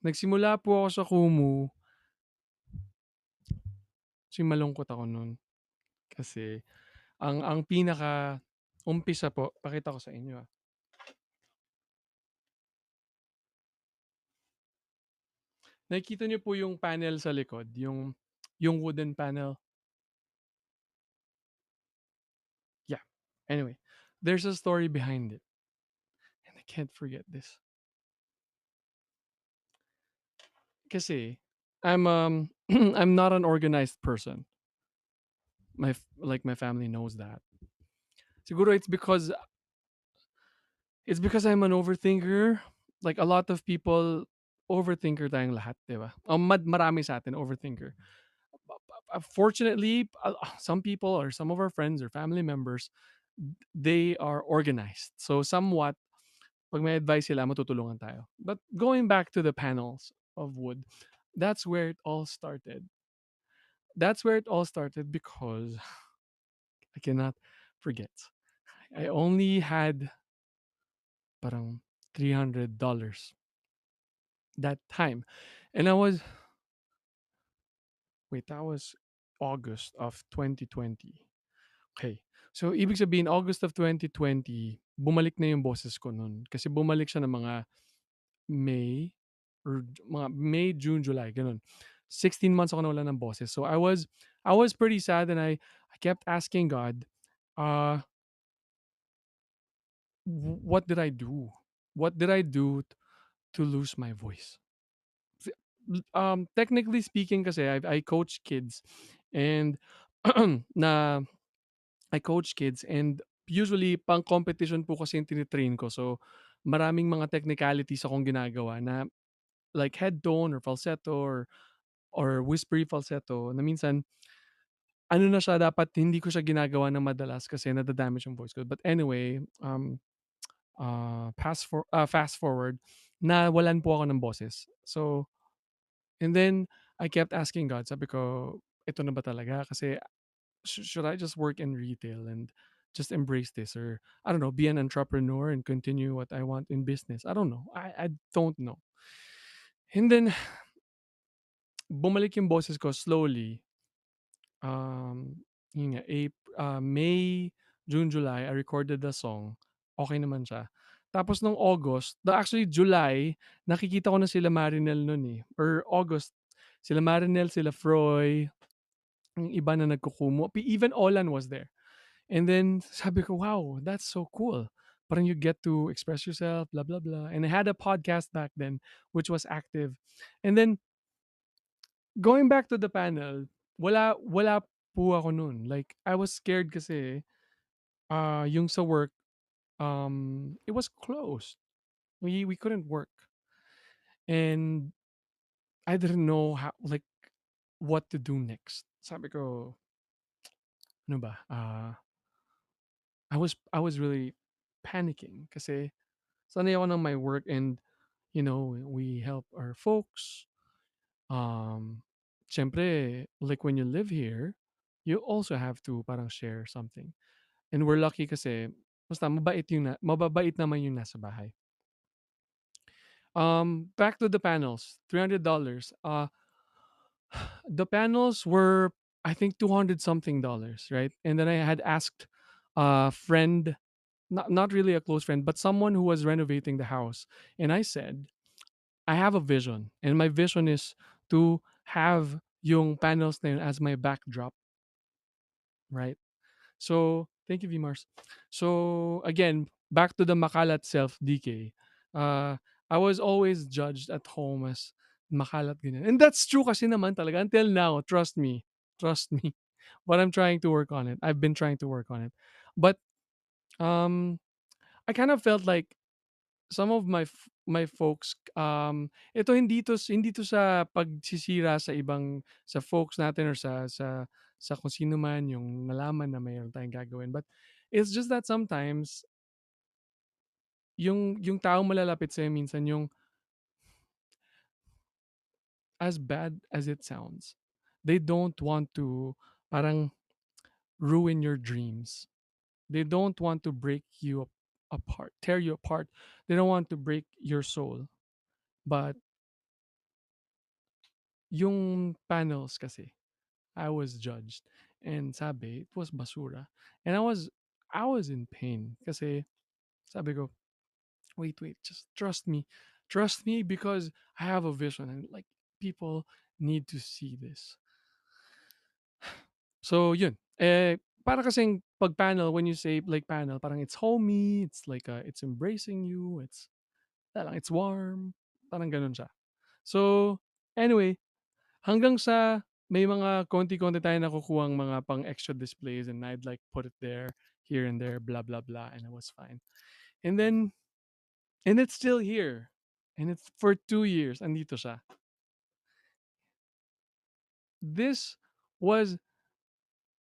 Nagsimula po ako sa Kumu kasi malungkot ako nun. Kasi ang pinaka-umpisa po, pakita ko sa inyo, Nakikita niyo po yung panel sa likod, yung wooden panel? Yeah. Anyway, there's a story behind it, and I can't forget this. Kasi I'm not an organized person. My family knows that. Siguro it's because I'm an overthinker. Like a lot of people, overthinker tayong lahat, 'di ba? Marami sa atin overthinker. Fortunately, some people or some of our friends or family members, they are organized. So somewhat, pag may advice sila, matutulungan tayo. But going back to the panels of wood, that's where it all started. That's where it all started because I cannot forget. I only had parang $300 that time. And I was, wait, that was August of 2020. Okay. So, ibig sabihin, August of 2020, bumalik na yung boses ko nun. Kasi bumalik siya ng mga May mga May, June, July, ganun. 16 months ako nawala ng boses. So, I was pretty sad and I kept asking God, uh, what did I do? What did I do to lose my voice? Technically speaking kasi I coach kids and na I coach kids and usually pang competition po kasi yung tinitrain ko. So maraming mga technicalities akong ginagawa na like head tone or falsetto or whispery falsetto na minsan ano na siya dapat hindi ko siya ginagawa ng madalas kasi nada-damage yung voice ko. But anyway, fast forward, nawalan po ako ng boses. So and then I kept asking God, sabi ko, ito na ba talaga? Kasi should I just work in retail and just embrace this, or I don't know, be an entrepreneur and continue what I want in business? I don't know. I don't know. And then bumalik yung boses ko slowly. Yun nga, May, June, July, I recorded the song. Okay naman siya. Tapos nung August, actually July, nakikita ko na sila Marinel nun eh. Or August, sila Marinel, sila Froy, yung iba na nagkukumo. Even Olan was there. And then sabi ko, wow, that's so cool. Parang you get to express yourself, blah, blah, blah. And I had a podcast back then, which was active. And then, going back to the panel, wala po ako nun. Like, I was scared kasi, yung sa work, it was closed. We couldn't work. And I didn't know how, like, what to do next. Sabi ko, ano ba? I was really panicking kasi sanay ako ng my work and we help our folks. Siyempre, like when you live here, you also have to parang share something. And we're lucky kasi basta mababait naman yung nasa bahay. Back to the panels, $300. The panels were, I think, 200 something dollars, right? And then I had asked a friend, not really a close friend, but someone who was renovating the house, and I said, I have a vision, and my vision is to have yung panels na yun as my backdrop, right? So, thank you, Vmars. So, again, back to the makalat self, DK. Uh, I was always judged at home as makalat ganyan. And that's true kasi naman talaga until now, trust me. Trust me. But I'm trying to work on it. I've been trying to work on it. But um I kind of felt like some of my folks, ito hindi to sa pagsisira sa ibang sa folks natin or sa kung sino man yung nalaman na mayroon tayong gagawin, but it's just that sometimes yung taong malalapit sa'yo minsan yung as bad as it sounds, they don't want to parang ruin your dreams. They don't want to break you apart, tear you apart. They don't want to break your soul. But yung panels kasi, I was judged and sabi it was basura. And I was in pain kasi sabi ko, wait, wait, just trust me. Trust me because I have a vision and like people need to see this. So yun. Para kasing pag panel, when you say like panel, parang it's homey, it's like it's embracing you, it's warm, parang ganun siya. So anyway, hanggang sa may mga konti-konti tayong nakukuhang mga pang extra displays and I'd like put it there, here and there, blah blah blah, and it was fine. And then and it's still here. And it's for 2 years, andito siya. This was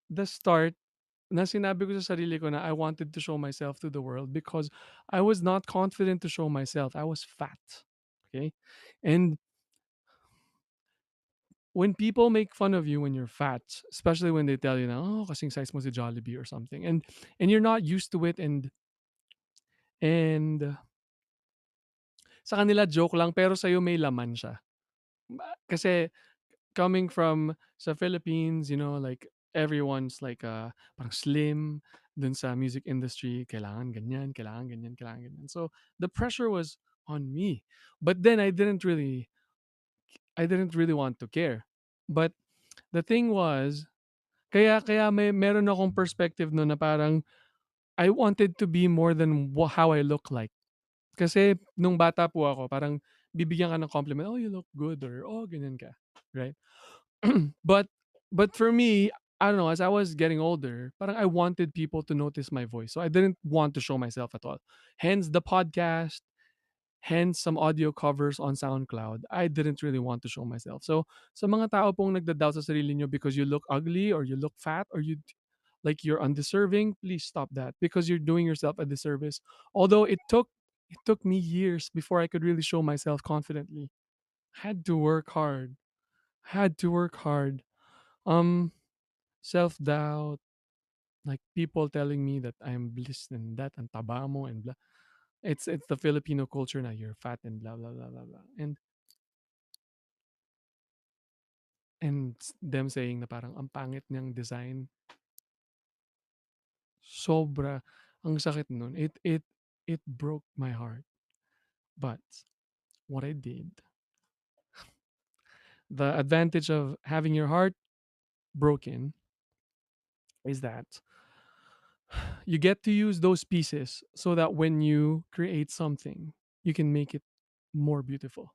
the start na sinabi ko sa sarili ko na I wanted to show myself to the world because I was not confident to show myself. I was fat. Okay? And when people make fun of you when you're fat, especially when they tell you na, oh, kasing size mo si Jollibee or something, and you're not used to it, and sa kanila joke lang pero sa'yo may laman siya. Kasi coming from sa Philippines, like everyone's like parang slim dun sa music industry, kailangan ganyan, kailangan ganyan, kailangan ganyan. So the pressure was on me. But then I didn't really want to care. But the thing was, kaya meron akong perspective no na parang I wanted to be more than how I look like. Kasi nung bata po ako, parang bibigyan ka ng compliment, oh, you look good or oh, ganyan ka. Right? but but for me, I don't know, as I was getting older, parang I wanted people to notice my voice. So I didn't want to show myself at all. Hence the podcast, hence some audio covers on SoundCloud. I didn't really want to show myself. So sa mga tao pong nagda-doubt sa sarili nyo because you look ugly or you look fat or like you're undeserving, please stop that because you're doing yourself a disservice. Although it took me years before I could really show myself confidently. Had to work hard. Had to work hard. Um Self-doubt, like people telling me that I'm this and that and taba mo and blah. It's the Filipino culture na you're fat and blah blah blah blah blah. And them saying na parang ang pangit niyang design. Sobra ang sakit nun. It broke my heart. But what I did, the advantage of having your heart broken is that you get to use those pieces so that when you create something, you can make it more beautiful.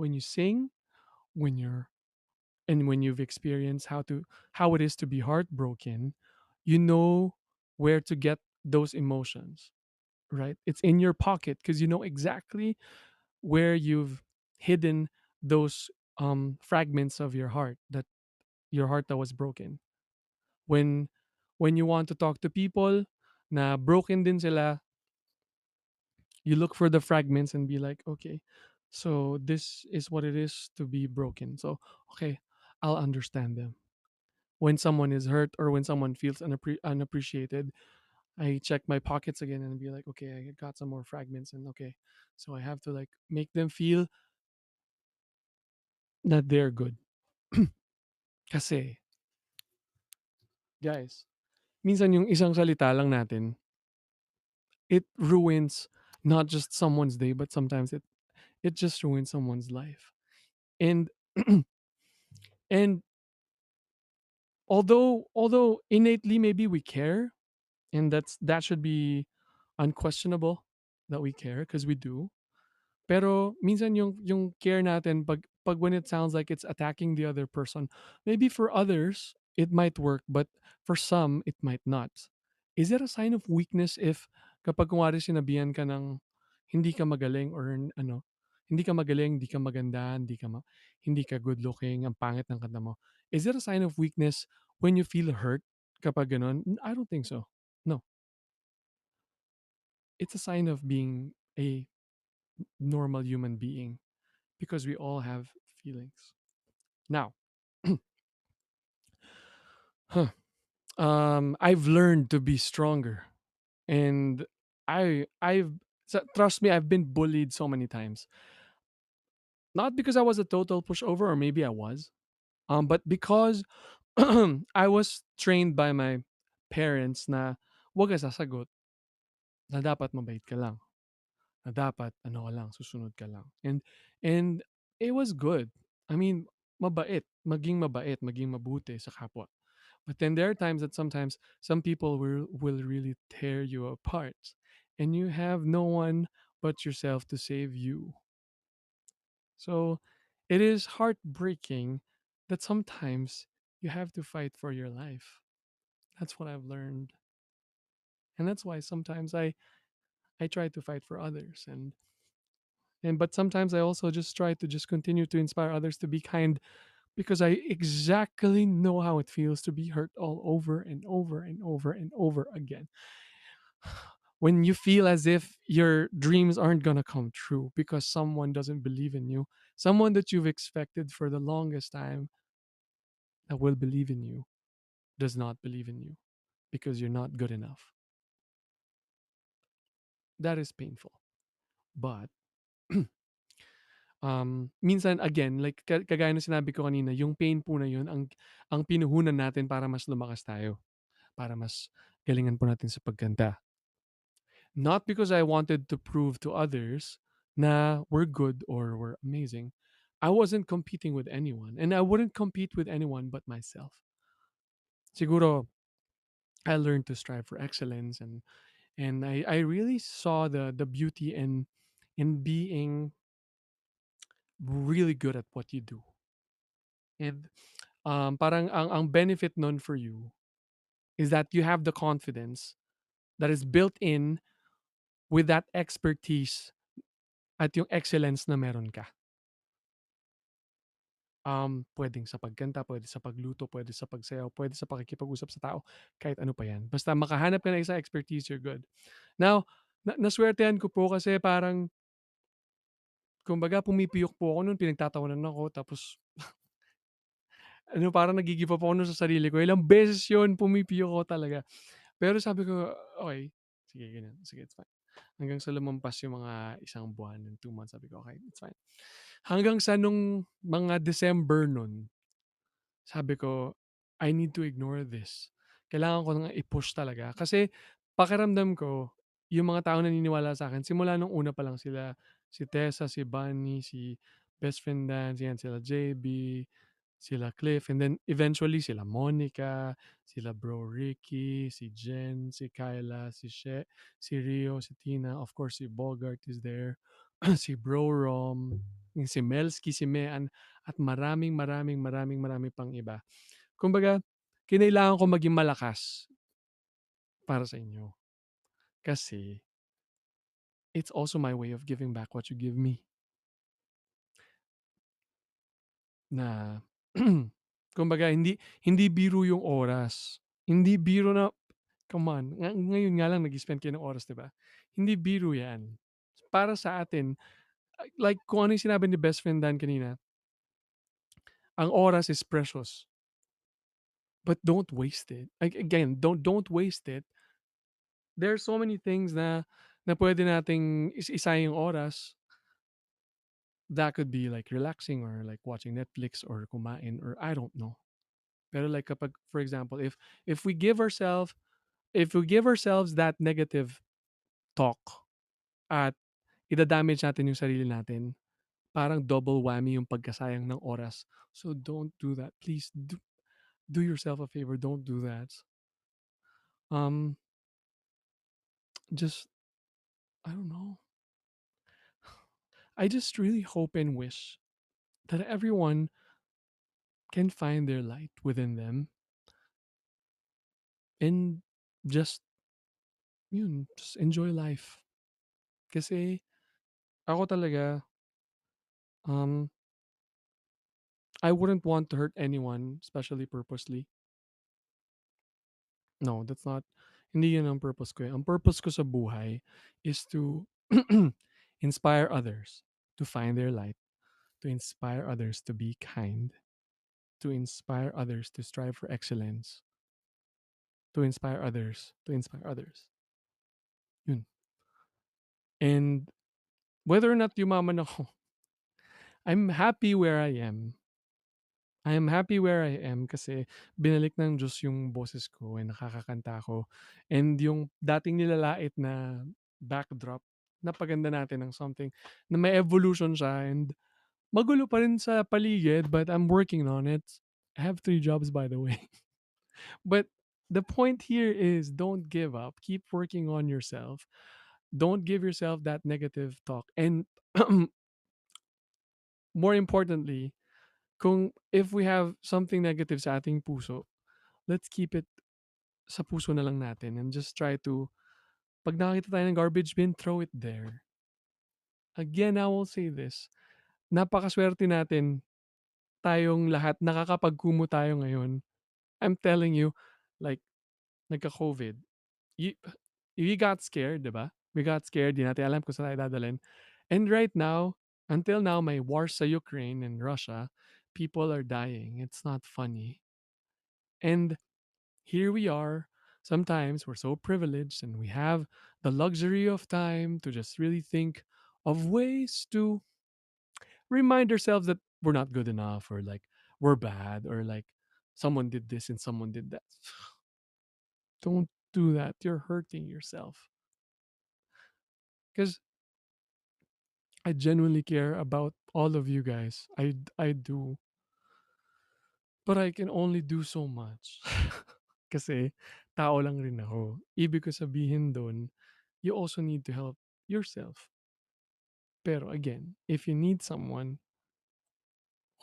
When you sing, when you're and when you've experienced how it is to be heartbroken, you know where to get those emotions, right? It's in your pocket because you know exactly where you've hidden those fragments of your heart that was broken. When when you want to talk to people na broken din sila, you look for the fragments and be like, okay, so this is what it is to be broken. So okay, I'll understand them. When someone is hurt or when someone feels unappreciated, I check my pockets again and be like, okay, I got some more fragments, and okay, so I have to like make them feel that they're good. Kasi, guys, minsan yung isang salita lang natin, it ruins not just someone's day, but sometimes it just ruins someone's life. And and although innately maybe we care, and that should be unquestionable that we care because we do. Pero minsan yung care natin pag when it sounds like it's attacking the other person, maybe for others it might work, but for some it might not. Is it a sign of weakness if kapag kunwari sinabihan ka ng hindi ka magaling or ano, hindi ka magaling, hindi ka maganda, hindi ka good looking, ang pangit ng kanta mo. Is it a sign of weakness when you feel hurt kapag ganun? I don't think so. No. It's a sign of being a normal human being because we all have feelings. Now, huh, I've learned to be stronger, and I've trust me, I've been bullied so many times. Not because I was a total pushover, or maybe I was, but because I was trained by my parents na wag ka sasagot, na dapat mabait ka lang, na dapat ano ka lang, susunod ka lang. And it was good. I mean, mabait, maging mabuti sa kapwa. But then there are times that sometimes some people will really tear you apart, and you have no one but yourself to save you. So it is heartbreaking that sometimes you have to fight for your life. That's what I've learned. And that's why sometimes I try to fight for others, and but sometimes I also just try to just continue to inspire others to be kind, because I exactly know how it feels to be hurt all over and over and over and over again. When you feel as if your dreams aren't going to come true because someone doesn't believe in you, someone that you've expected for the longest time that will believe in you does not believe in you because you're not good enough. That is painful. But minsan again, like kagaya ng sinabi ko kanina, yung pain po na yun ang pinuhunan natin para mas lumakas tayo, para mas galingan po natin sa pagkanta. Not because I wanted to prove to others na we're good or we're amazing. I wasn't competing with anyone, and I wouldn't compete with anyone but myself. Siguro I learned to strive for excellence, and I really saw the beauty in being really good at what you do. And parang ang benefit nun for you is that you have the confidence that is built in with that expertise at yung excellence na meron ka. Puwedeng sa pagkanta, puwede sa pagluto, puwede sa pagsayaw, puwede sa pakikipag-usap sa tao, kahit ano pa 'yan. Basta makahanap ka ng isang expertise, you're good. Now, nasuwertehan ko po kasi parang kumbaga pumipiyok po ako no'n, pinagtatawanan ako, tapos ano, parang nagi-give up ako no'n sa sarili ko. Ilang beses 'yun, pumipiyok ako talaga. Pero sabi ko, "Okey, sige ganyan, sige it's fine." Hanggang sa lumampas yung mga isang buwan and 2 months, sabi ko, "Okey, it's fine." Hanggang sa nung mga December nun, sabi ko, "I need to ignore this." Kailangan ko nang i-push talaga kasi pakiramdam ko yung mga taong naniniwala sa'kin simula nung una pa lang sila, si Tessa, si Bunny, si best friend Dance, yan sila JB, sila Cliff, and then eventually sila Monica, sila Bro Ricky, si Jen, si Kyla, si si Rio, si Tina, of course si Bogart is there, si Bro Rom, yung si Melski, si Mean, at maraming, maraming, maraming, marami pang iba. Kumbaga, kinailangan ko maging malakas para sa inyo. Kasi it's also my way of giving back what you give me. Na kumbaga hindi hindi biro yung oras. Hindi biro na come on, ngayon nga lang nag-spend kayo ng oras, 'di ba? Hindi biro 'yan. Para sa atin, like kung ano yung sinabi ni best friend Dan kanina, ang oras is precious, but don't waste it. Like again, don't waste it. There are so many things na puwede nating isayang oras. That could be like relaxing or like watching Netflix or kumain or I don't know. Pero like kapag for example, if we give ourselves if we give ourselves that negative talk at ida-damage natin yung sarili natin, parang double whammy yung pagkasayang ng oras. So don't do that. Please do yourself a favor. Don't do that. Um, just I don't know. I just really hope and wish that everyone can find their light within them and just just enjoy life. Kasi ako talaga, um, I wouldn't want to hurt anyone, especially purposely. No, that's not, hindi yun ang purpose ko eh. Ang purpose ko sa buhay is to inspire others to find their light, to inspire others to be kind, to inspire others to strive for excellence, to inspire others, to inspire others. Yun. And whether or not yumaman ako, I'm happy where I am. I am happy where I am kasi binalik ng Diyos yung boses ko and nakakakanta ako. And yung dating nilalait na backdrop, napaganda natin ng something na may evolution siya and magulo pa rin sa paligid but I'm working on it. I have 3 jobs by the way. But the point here is don't give up. Keep working on yourself. Don't give yourself that negative talk. And more importantly, kung if we have something negative sa ating puso, let's keep it sa puso na lang natin and just try to, pag nakakita tayo ng garbage bin, throw it there. Again, I will say this, napakaswerte natin tayong lahat, nakakapagkumo tayo ngayon. I'm telling you, like, nagka-COVID, you, we got scared, di ba? We got scared, di natin alam kung saan tayo dadalhin. And right now, until now, may wars sa Ukraine and Russia, people are dying. It's not funny. And here we are. Sometimes we're so privileged and we have the luxury of time to just really think of ways to remind ourselves that we're not good enough or like we're bad or like someone did this and someone did that. Don't do that. You're hurting yourself. Because I genuinely care about all of you guys. I do. But I can only do so much. Kasi tao lang rin ako. Ibig ko sabihin dun, you also need to help yourself. Pero again, if you need someone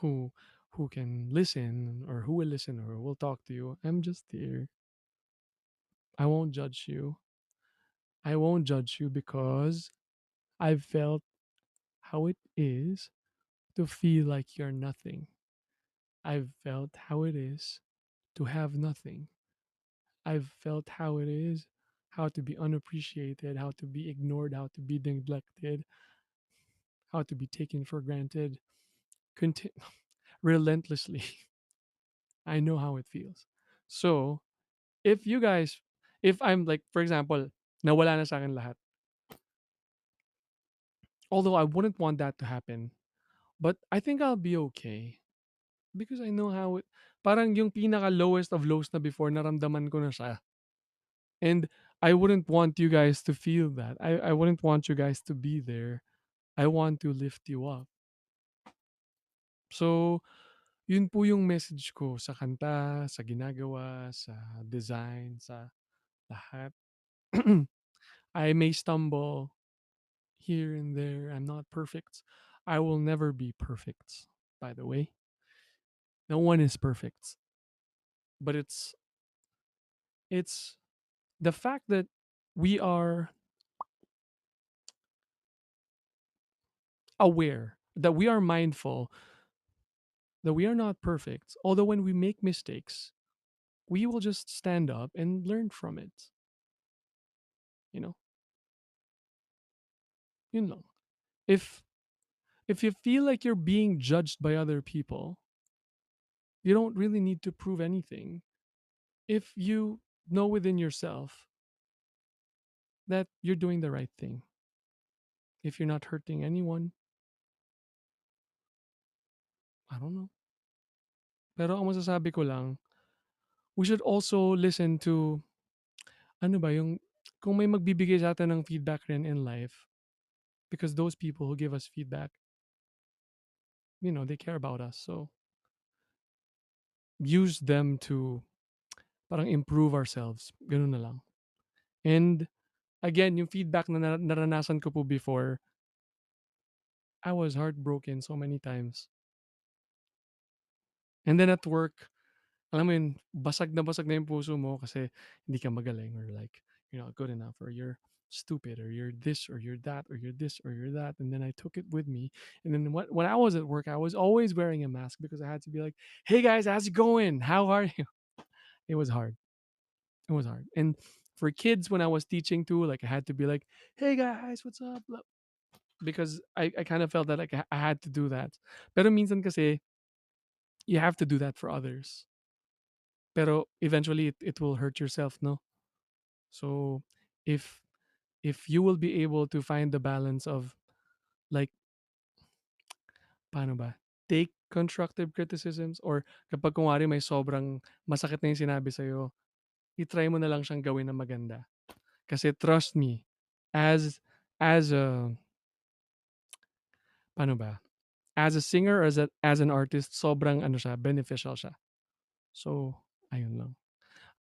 who who can listen or who will listen or will talk to you, I'm just here. I won't judge you. I won't judge you because I've felt how it is to feel like you're nothing. I've felt how it is to have nothing. I've felt how it is, how to be unappreciated, how to be ignored, how to be neglected, how to be taken for granted, conti- relentlessly. I know how it feels. So, if you guys, if I'm like, for example, nawala na sa akin lahat, although I wouldn't want that to happen, but I think I'll be okay because I know how it, parang yung pinaka lowest of lows na before, naramdaman ko na siya. And I wouldn't want you guys to feel that. I wouldn't want you guys to be there. I want to lift you up. So, yun po yung message ko sa kanta, sa ginagawa, sa design, sa lahat. I may stumble here and there. I'm not perfect. I will never be perfect, by the way. No one is perfect. But it's the fact that we are aware, that we are mindful, that we are not perfect. Although when we make mistakes, we will just stand up and learn from it. You know, yun lang. If if you feel like you're being judged by other people, you don't really need to prove anything. If you know within yourself that you're doing the right thing, if you're not hurting anyone, I don't know. Pero ang masasabi ko lang, we should also listen to, ano ba, yung, kung may magbibigay sa atin ng feedback rin in life, because those people who give us feedback, they care about us. So, use them to parang improve ourselves. Ganun na lang. And again, yung feedback na naranasan ko po before, I was heartbroken so many times. And then at work, alam mo yun, basag na yung puso mo kasi hindi ka magaling or like, you're not good enough or you're stupid or you're this or you're that or you're this or you're that. And then I took it with me. And then when I was at work, I was always wearing a mask because I had to be like, hey guys, how's it going? How are you? It was hard. It was hard. And for kids, when I was teaching too, like I had to be like, hey guys, what's up? Because I kind of felt that like I had to do that. Pero minsan kasi, you have to do that for others. Pero eventually it will hurt yourself, no? So if if you will be able to find the balance of like paano ba, take constructive criticisms or kapag kunwari may sobrang masakit na yung sinabi sa'yo, i-try mo na lang siyang gawin na maganda. Kasi trust me, as as a paano ba, as a singer or as an artist, sobrang ano siya, beneficial siya. So, ayun lang.